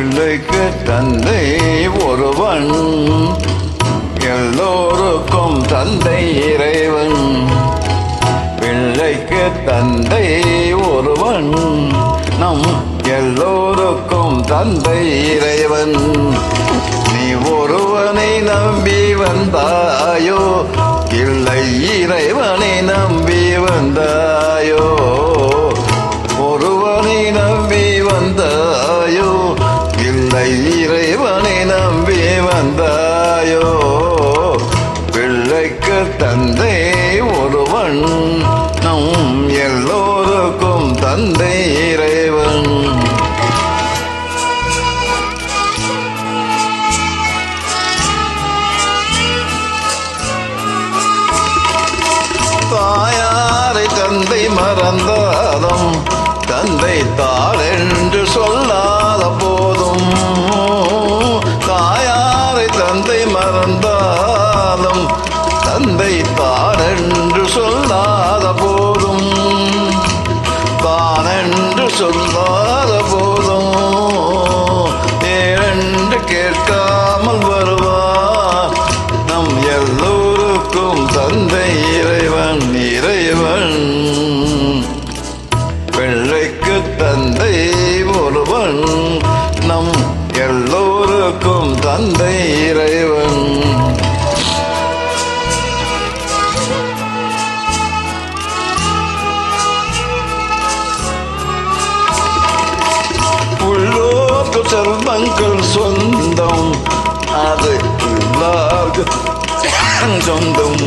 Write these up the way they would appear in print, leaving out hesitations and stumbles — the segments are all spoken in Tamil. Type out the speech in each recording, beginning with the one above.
பிள்ளைக்கு தந்தை ஒருவன், எல்லோருக்கும் தந்தை இறைவன். பிள்ளைக்கு தந்தை ஒருவன், நம் எல்லோருக்கும் தந்தை இறைவன். நீ ஒருவனை நம்பி வந்தாயோ, இல்லை இறைவனை நம்பி வந்தாயோ? ஒருவனை நம்பி வந்தாயோ, இல்லை இறைவனை நம்பி வந்தாயோ? பிள்ளைக்கு தந்தை ஒருவன், நம் எல்லோருக்கும் தந்தை இறைவன். தாயாரை தந்தை மறந்தாலும் தந்தை தாளென்று சொல்லாத போதும், தாயாரை தந்தை மறந்தாலும் தந்தை தானென்று சொல்லாத போதும், தானென்று சொல்லாத போதும் ஏனென்று கேட்காமல் வருவார் நம் எல்லோருக்கும் தந்தை இறைவன். இறைவன் பிள்ளைக்கு தந்தை ஒருவன், நம் எல்லோருக்கும் தந்தை இறைவன். உள்ளோர்க்கு செல்வங்கள் சொந்தம், அது எல்லாருக்கும் சொந்தம்.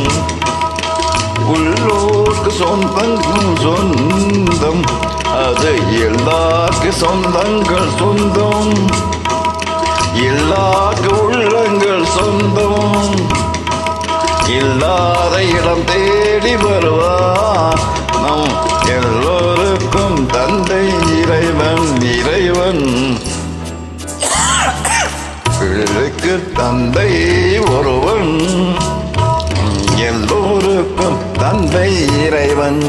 உள்ளோர்க்கு சொந்தங்கள் சொந்தம், அது எல்லாருக்கு சொந்தங்கள் சொந்தம். இல்லாத உள்ளங்கள் சொந்தம், இல்லாத இடம் தேடி வருவார் நம் எல்லோருக்கும் தந்தை இறைவன். இறைவன் பிள்ளைக்கு தந்தை ஒருவன், எல்லோருக்கும் தந்தை இறைவன்.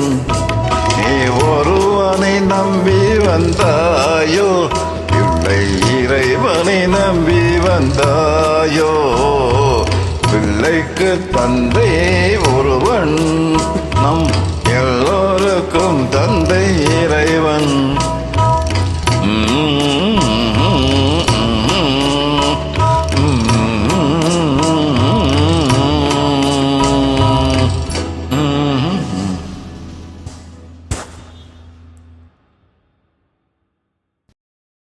நீ ஒருவனை நம்பி வந்தாயோ, இல்லை இறைவனை நம்பி வந்தாயோ? பிள்ளைக்கு தந்தை ஒருவன்,